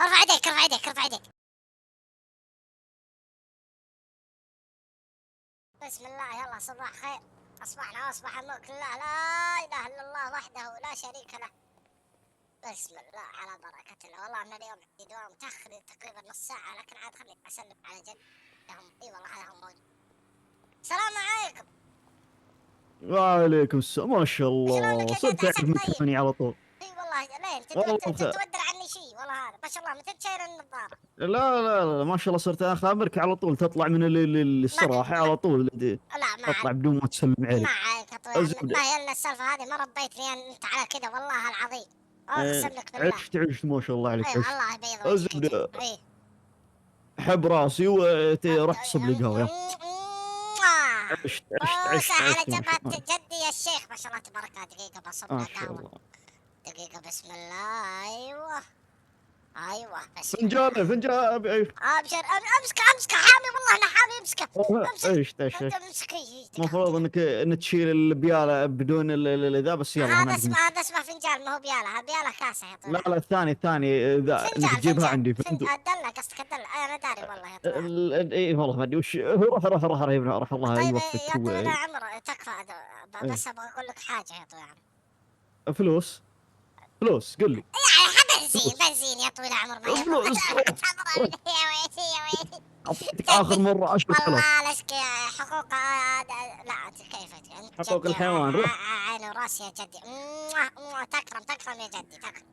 ارفع يديك ارفع يديك ارفع يديك. بسم الله، يلا صباح خير. اصبحنا واصبح الملك لله، لا اله الا الله وحده لا شريك له. بسم الله على بركة الله. والله انا اليوم عندي دوام متاخر تقريبا نص ساعة، لكن عاد خليني اسلم على جدهم. اي والله هذا هم موجود. السلام عليكم. وعليكم السلام. ما شاء شلونك الله يا جد؟ صرت اعرف عساك طيب؟ مكاني على طول. اي والله لين والله تتودر عني شيء والله. هذا ما شاء الله متى شاير النظارة. لا لا لا، ما شاء الله صرت اخابرك على طول، تطلع من ما الصراحه على طول لا ما تطلع بدون ما تسلم ما علي. عليك يا طويل. الزبده. ما هي الا السالفة هذه، ما ربيتني انت على كذا والله العظيم. اقسم لك بالله. عشت ما شاء الله عليك، ايوه عشت. الله يبيض وجهك. الزبده. اي. حب راسي وروح تصب لي قهوه. بوسة على عشت ما شاء جبهة الله. جدي يا شيخ، ما شاء الله تبارك الله. دقيقة بصب ما له شاء قهوة. الله. دقيقة بسم الله. ايوه ايوه بسم الله. فنجان ابشر. امسكه حامي والله انا حامي. امسكه. امسك. عشت. امسك. المفروض انك تشيل البياله بدون ذا، بس يلا انا عندك هذا اسمه فنجان، ما هو بياله. بياله كاسة يا طويل لا العمر. لا، الثاني ذا انك فنجان تجيبها فنجان عندي، فهمت. الدلة قصدك الدلة. انا داري والله يا طويل العمر. اي والله ما ادري وش. روح يا ابن، روح الله طيب يوفقك. يا طويل العمر تكفى. إيه. بس ابغى اقول لك حاجة يا طويل العمر. فلوس. فلوس قل لي. يعني بنزين فلوس. بنزين يا طويل العمر، ما يبغى. فلوس روح. روح. يا ويلي يا ويلي. اعطيتك اخر جدي مره 10,000. والله لك حقوق. لا كيف انت حقوق جدي. الحيوان روح. عيني وراسي يا جدي. تكرم تكرم يا جدي تكرم.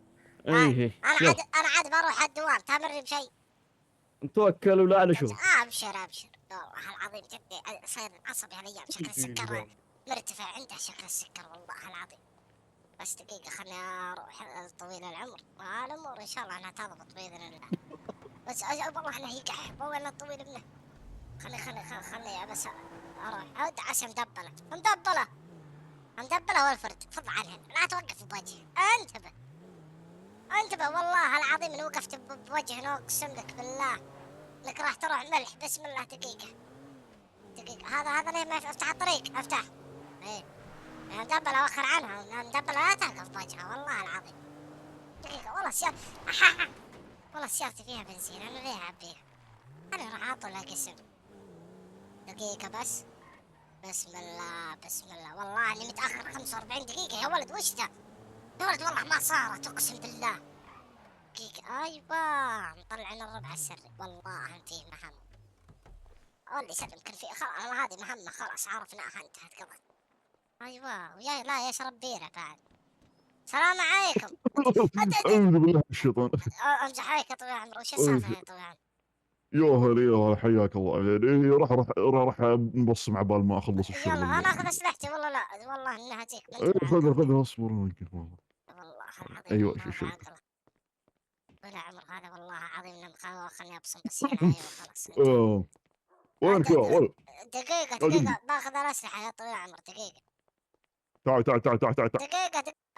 ايه انا يلا. عاد بروح الدوام، تامرني بشيء. توكل ولا على شغل. ابشر ابشر والله العظيم جدي. صاير عصبي هالايام، شكل السكر مرتفع عنده، شكل السكر والله العظيم. بس دقيقة خلني اروح. طويل العمر والامور ان شاء الله انها تضبط باذن الله. بس والله انه يقح وين الطويل ابنه. خلي بس اروح. عسى مدبلة مدبلة مدبلة والفرد فض عنها، لا توقف بوجهي. انتبه انتبه والله العظيم ان وقفت بوجهي اقسم لك بالله انك راح تروح ملح. بسم الله. دقيقة هذا ليه ما افتح الطريق. افتح. ايه مدبلة وخر عنها. مدبلة لا توقف بوجهها والله العظيم. دقيقة والله والله سيارتي فيها بنزين، انا ليه اعبيها؟ انا راح اعطلها قسم. دقيقة بس. بسم الله بسم الله. والله اني متأخر 45 دقيقة يا ولد. وش ذا يا ولد؟ والله ما صارت اقسم بالله. دقيقة ايوه مطلعين الربع السري. والله فيه مهمة. واللي سلم كان فيه خلاص. هذه مهمة خلاص عرفناها انتهت قضت. ايوه ويا لا يشرب بيرة بعد. السلام عليكم. اعوذ بالله من الشيطان. امزح عليك يا طويل العمر. وش السالفة يا طويل العمر؟ يا هلا يا هلا، حياك الله. إيه، راح نبصم عبال ما اخلص الشغل يلا انا اخذ اللي. اسلحتي. والله لا والله انها هجيك ما إيه، انتبه على خذها القهوة. اصبر والله. والله العظيم ايوه ما شوف. بعقله. ولا عمر هذا والله العظيم انه مخاوة. خلني ابصم بس يلا. ايوه خلاص انتهى. وين يا ولد؟ دقيقة باخذ الاسلحة يا طويل العمر. دقيقة. تعال.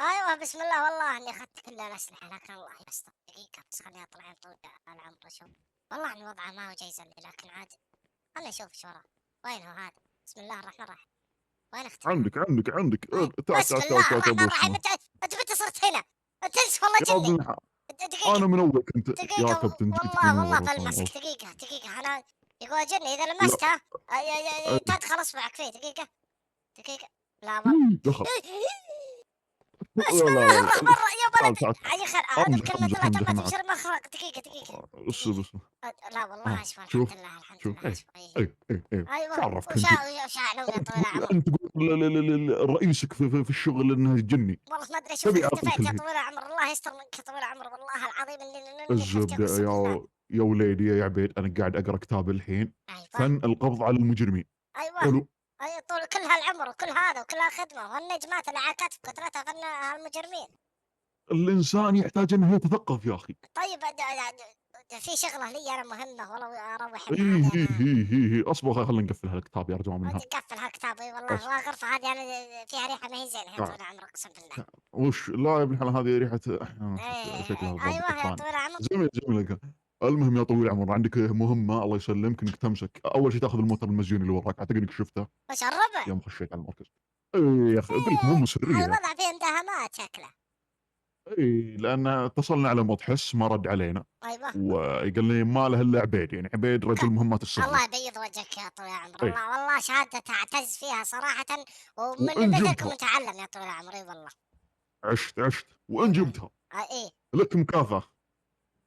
ايوه بسم الله. والله اني اخذت كل الاسلحة، لكن الله يستر. دقيقة بس خليني اطلع يا طويل العمر اشوف. والله ان وضعه ما هو جيز لي، لكن عاد خلني اشوف ايش وراه. وين هو هذا؟ بسم الله الرحمن الرحيم. وين اختفى؟ عندك. بسم الله الرحمن الرحيم. تعال. انت متى صرت هنا؟ انت والله يا جني. ابن دقيقة انا من اول كنت يا دقيقة كابتن، جيتك من والله ورا بلمسك. خلاص. دقيقة أنا يقول جني إذا لا. لمسته أي. تدخل إصبعك فيه. دقيقة لا والله. دخل. بسم لا الله الرحمن الرحيم يا ولد. تعال. أي خير أعوذ بكلمة الله امزح تمت من معك. شر ما خلق. دقيقة. بس. لا والله أشفى الحمد شوف. لله الحمد لله اي. أشفى. ايش أيوه عرفك انت؟ وش أعلم يا طويل العمر. انت تقول رئيسك في الشغل انه جني. والله ما أدري شوف تبي اعطيك اختفيت يا الحين طويل العمر. الله يستر منك يا طويل العمر. والله العظيم إني خفت الزبده. أقسم بالله. يا وليدي يا عبيد، انا قاعد اقرا كتاب الحين. أيوه فن القبض على المجرمين. أيوه. حلو. أي طول كل هالعمر وكل هذا وكل هالخدمة والنجمات اللي على كتف كثرتها فن هالمجرمين. الانسان يحتاج انه يتثقف يا اخي. طيب في شغلة لي أنا مهمة والله أروح ايه هذه ايه أنا. ايه ايه اصبر خلينا نقفل هالكتاب يا رجال منها. قفل هالكتاب. اي والله بس. والغرفة هذه أنا فيها ريحة ما هي زينة يا تعال. طويل العمر أقسم بالله. وش لا يا ابن الحلال، هذه ريحه شكلها أيوه الضابط يا الثاني. طويل العمر. جميل. المهم يا طويل العمر، عندك مهمه الله يسلمك، انك تمسك اول شيء تاخذ الموتر المزيون اللي وراك، اعتقد انك شفته وش الربع؟ يوم خشيت على المركز. اي يا اخي قلت لك مهمه سريه يا اخي. الوضع فيه مداهمات شكله. اي لان اتصلنا على مضحس ما رد علينا، ايوه. وقال لي ما له الا عبيد، يعني عبيد رجل مهمات السريه. الله يبيض وجهك يا طويل العمر، اي والله والله شهادة أعتز فيها صراحة، ومن وان مثلكم جبتها متعلم يا طويل العمر، اي والله. عشت اي وان والله. جبتها ايه. لك مكافاه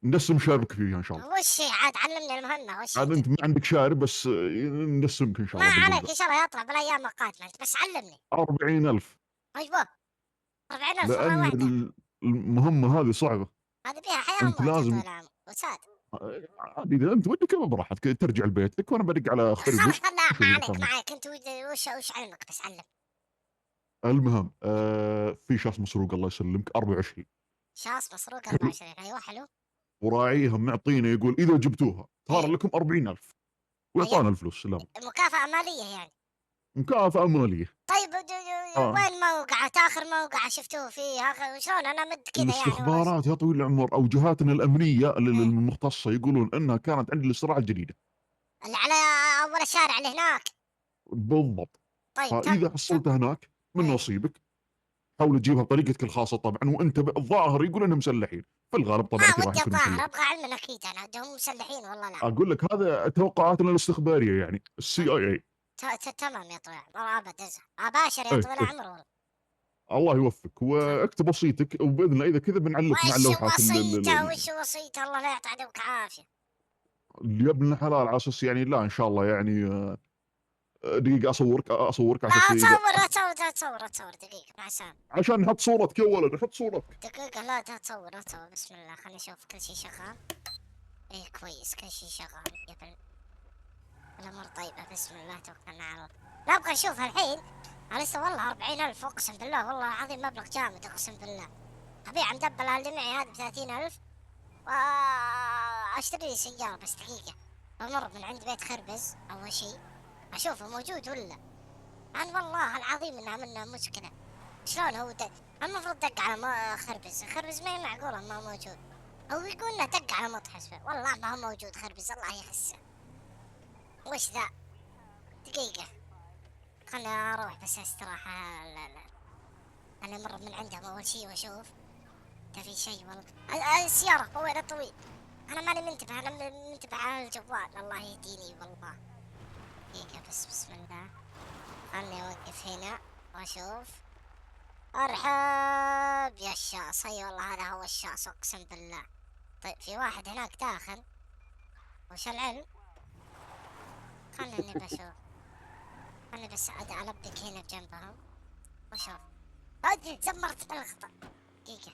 ندسم شاربك فيها ان شاء الله. وش هي عاد؟ علمني المهمة، وش هي؟ عاد انت ما عندك شارب بس ندسمك ان شاء ما الله عليك، بالبلدة. ان شاء الله يطلع بالايام القادمة، انت بس علمني. 40,000 ايوه. 40,000 مرة لان واحدة. المهمه هذه صعبه. هذه فيها حياة انت وموت يا طويل لازم العمر، وساد. عادي اذا انت ودك براحتك ترجع لبيتك وانا بدق على خلاص خربز لا، ما نشوف اذا عليك، كان. ما عليك، انت وش علمك؟ بس علم. المهم في شخص مسروق الله يسلمك 24 شاص مسروق حلو، 24، ايوه حلو. وراعيها معطينا يقول اذا جبتوها صار ايه. لكم 40,000 هي ويعطانا الفلوس سلام. مكافأة مالية يعني. مكافأة مالية. طيب آه. وين موقعه؟ آخر موقعة شفتوه فيه شلون أنا مد كذا يعني والله الاستخبارات يا طويل العمر او جهاتنا الامنيه إيه. المختصه يقولون انها كانت عند الاستراعه الجديده. اللي على أول الشارع اللي هناك. بالضبط. طيب تم. فاذا تم. حصلتها هناك من إيه. نصيبك، حاول تجيبها بطريقتك الخاصه طبعا، وانت الظاهر يقول انهم مسلحين، في الغالب ما طبعا راح ودي يكونوا الظاهر، مسلحين. أبغى علما أكيد أنا هم مسلحين والله لا. اقول لك هذا توقعاتنا الاستخباريه يعني السي اي اي. تمام يا طويل العمر، أبد أزهر أباشر يا ايه طويل ايه العمر والله. الله يوفقك تمام. واكتب وصيتك، وباذن الله اذا كذا بنعلق مع وش اللوحات وصيته؟ وش وصيته؟ الله لا يعطي عدوك عافية. اللي يا ابن الحلال على اساس يعني لا ان شاء الله يعني دقيقه اصورك على لا اساس اذا تصور، لا تصور، لا تصور، لا تصور، دقيقة مع السلامة. عشان نحط صورتك يا ولد، نحط صورتك. دقيقة، لا تصور، لا تصور، بسم الله خليني أشوف كل شيء شغال. إيه كويس، كل شيء شغال يا الأمور طيبة، بسم الله توكلنا على الله. لا أبغى أشوفها الحين. أنا لسه والله 40,000، أقسم بالله والله العظيم مبلغ جامد، أقسم بالله. أبيع مدبلة اللي معي هذه ب30,000، وأشتري لي سيارة. بس دقيقة، بمر من عند بيت خربز أول شيء، أشوفه موجود ولا. أنا والله العظيم إنها منه مشكلة. شلون هو المفروض دق على خربز. خربز ما هي معقولة ما موجود. هو يقول إنه دق على مطحس، والله ما هو موجود خربز، الله يخسه. وش ذا؟ دقيقة، خلنا أروح بس استراحة. لا لا، أنا أمر من عندهم أول شي وأشوف إذا في شي. والله السيارة وين الطويل؟ أنا ماني منتبه، أنا منتبه على الجوال، الله يهديني والله. دقيقة بس، بسم الله، خلني أوقف هنا وأشوف. أرحب يا الشاص، أي والله هذا هو الشاص أقسم بالله. طيب في واحد هناك داخل، وش العلم؟ خلني بشوف، خلني بس ألبك هنا بجنبهم وأشوف. زمرت بالخطأ. دقيقة،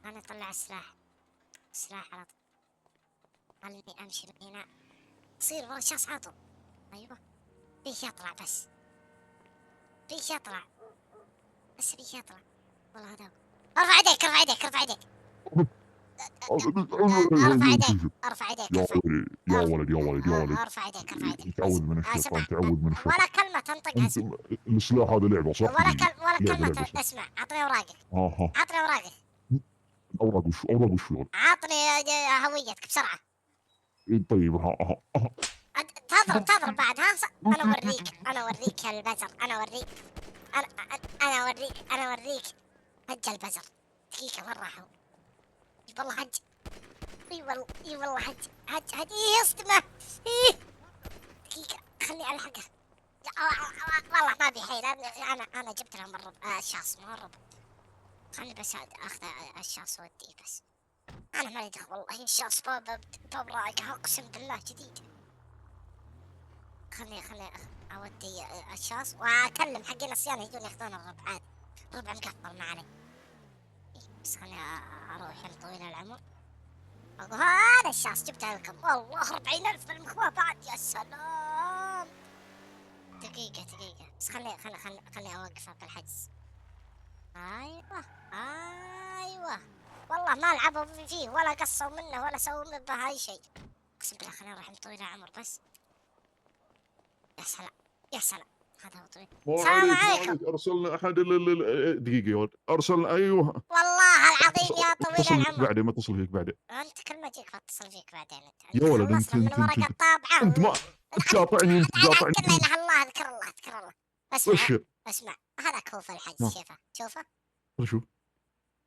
أنا أطلع السلاح. السلاح على طول، خلني أمشي من هنا. تصير ورا شخص عاطل. أيوه، فيش يطلع، بس فيش يطلع، بس فيش يطلع. والله هذا هو. ارفع يديك، ارفع يديك، ارفع يديك. ارفع يديك، ارفع يديك، يا ارفع. ولد يا ولد يا ولد يا ولد، ارفع يديك، ارفع يديك. تعود من اسمع، الشيطان، تعود من ولا الشيطان. كلمة تنطقها. انت السلاح هذا لعبه صح؟ دقيقه ولا لعبه كلمة لعبه صح؟ اسمع، عطني اوراقك. ها ها. عطني اوراقك. اوراق وش يا ولد؟ عطني هويتك بسرعة. طيب ها ها ها. تضرب بعد ها. انا اوريك، انا اوريك يا البزر، انا اوريك. انا اوريك، انا اوريك. هج البزر. دقيقة وين راحوا؟ والله هج. اي والله، اي والله هج. هج ايه اصدمه. ايه. دقيقة خلني الحقه. والله ما بي حيل، انا جبت لهم الشخص مو الربط. خلني بس اخذ الشخص وديه بس. انا مالي دخل والله، الشخص باب رائع اقسم بالله جديد. خلني اودي الشخص واكلم حقين الصيانة يجون ياخذون الربع عادي. الربع مقفل ما عليه. بس خلني اروح يا طويل العمر. اقول هذا الشخص جبته لكم، والله 40,000 بالمخواه بعد، يا سلام. دقيقة بس خلني اوقفه بالحجز. ايوه، ايوه، والله ما لعبوا فيه ولا قصوا منه ولا سووا به اي شيء. اقسم بالله خليني اروح طويل العمر بس. يا سلام، يا سلام، هذا هو طويل. ما السلام عليك ما عليكم. عليك، ارسلنا احد دقيقه يا ولد، ارسلنا ايوه. والله العظيم يا طويل اتصل فيك العمر. بعدين، ما اتصل فيك بعدين. انت كل ما اجيك بتصل فيك بعدين. يا انت ولد خلصنا من ورقة طابعة انت ما تقاطعني، انت تقاطعني. لا اله الا الله، اذكر الله، اذكر الله. اسمع، ابشر. اسمع، هذاك هو في الحجز، ها شوفه، شوفه. شوف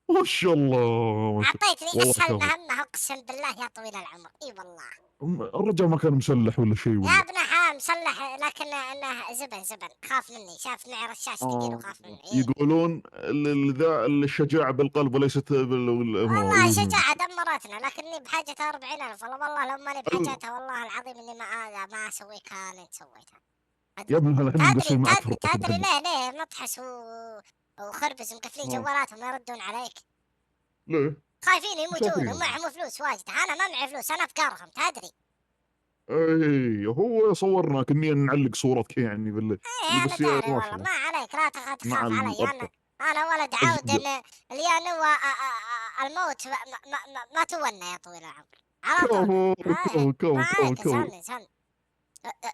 ما شاء الله ما شاء اعطيتني والله اسهل كفو. مهمة اقسم بالله يا طويل العمر، اي والله. الرجال ما كان مسلح ولا شيء يا ولا؟ ابن حام مسلح لكن انه زبن خاف مني، شاف معي رشاش ثقيل آه. وخاف مني. إيه. يقولون ذا الشجاعة بالقلب وليست والله شجاعة دمرتنا، لكني بحاجة 40,000 والله، والله لو ماني ال- بحاجتها والله العظيم اني ما اسوي كان انت سويتها. يا ابن الحلال احنا تدري مقصرين معك في تدري الراتب تدري احنا. ليه مطحس وخربز مقفلين آه. جوالاتهم ما يردون عليك؟ ليه؟ خايفين شو يموتون فيهم؟ ومعهم فلوس واجد، انا ما معي فلوس، انا افكارهم تدري. اي هو صورنا كني نعلق صورتك يعني اللي ايه انا بس يا داري ما والله، شاء الله ما عليك لا مع تخاف علي، انا الابطال. انا ولد عود الزبدة. اللي نوى الموت ما تولى يا طويل العمر، على طول. كفو ايه كفو ما كفو كفو عليك، كفو اسالني اسالني.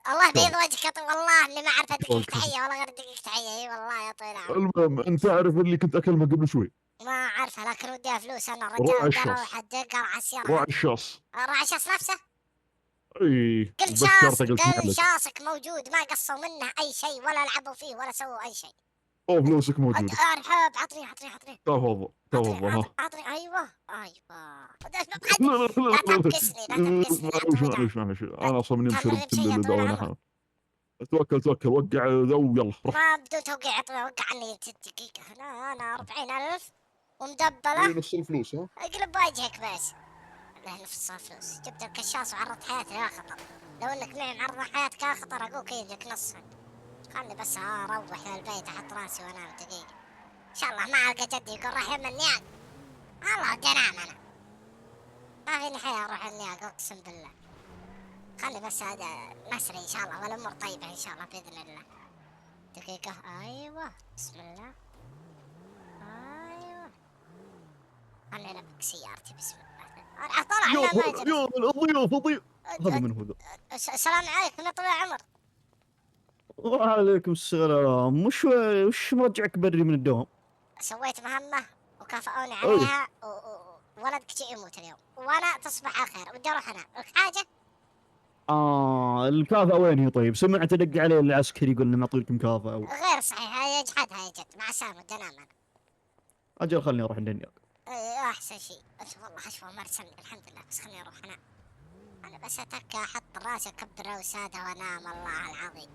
الله بيض كفو وجهك والله اني ما اعرف كفو ادقك كفو. تحيه ولا غير ادقك تحيه، اي والله يا طويل العمر. المهم انت عارف اللي كنت اكلمه قبل شوي؟ ما اعرفها لكن وديها فلوس، انا الرجال راعي ودي اروح الشاص. ادق على السياره. راعي الشاص. راح شخص نفسه. اي كل شاص بشرته قلت كل لك. شاصك موجود، ما قصوا منه اي شيء ولا لعبوا فيه ولا سووا اي شيء. او فلوسك موجودة. ارحب، عطني عطني عطني تفضل عطني تفضل ها. عطني، ايوه ايوه. لا لا لا لا لا تبكسني لا تبكسني لا معليش طويل. معليش معليش انا اصلا مني تمرني شربت بشيء يا طويل العمر. الدواء. توكل توكل وقع ذا ويلا روح. ما بدون توقيع يا طويل، وقع عني 6 دقيقة. انا 40,000 اي ومدبلة. نص الفلوس ها. اقلب وجهك بس. له نفس فلوس، جبت الكشاس وعرضت حياتي لا خطر. لو انك معي معرض حياتك لا خطر اقولك يجيك نصها. خلني بس اروح للبيت احط راسي وانام دقيقة. ان شاء الله ما القى جدي يقول راح يم النياق. والله ودي انام انا. ما فيني حيل اروح النياق اقسم بالله. خلني بس هذا مسري ان شاء الله والامور طيبة ان شاء الله باذن الله. دقيقة ايوه بسم الله. ايوه. خلني البك سيارتي بسم الله. انا طلع يا هنا ما اجلس. يا الضيوف ضيوف. هذا من هو ذا؟ السلام عليكم يا طويل العمر. وعليكم السلام. وش مرجعك بري من الدوام؟ سويت مهمة وكافئوني اي عليها وولدك شي يموت اليوم وانا تصبح على خير ودي اروح انام، لك حاجة؟ المكافأة وين هي طيب؟ سمعت دق علي العسكري يقول انه معطيك مكافأة غير صحيح، هاي يجحدها يا جد، مع السلامة ودي انام انا. اجل خلني اروح عند النياق. احسن شيء اشوف والله اشوف مرسل الحمد لله، بس خليني اروح انام. انا بس اتكى احط راسي اكبر اوساده وانام الله العظيم.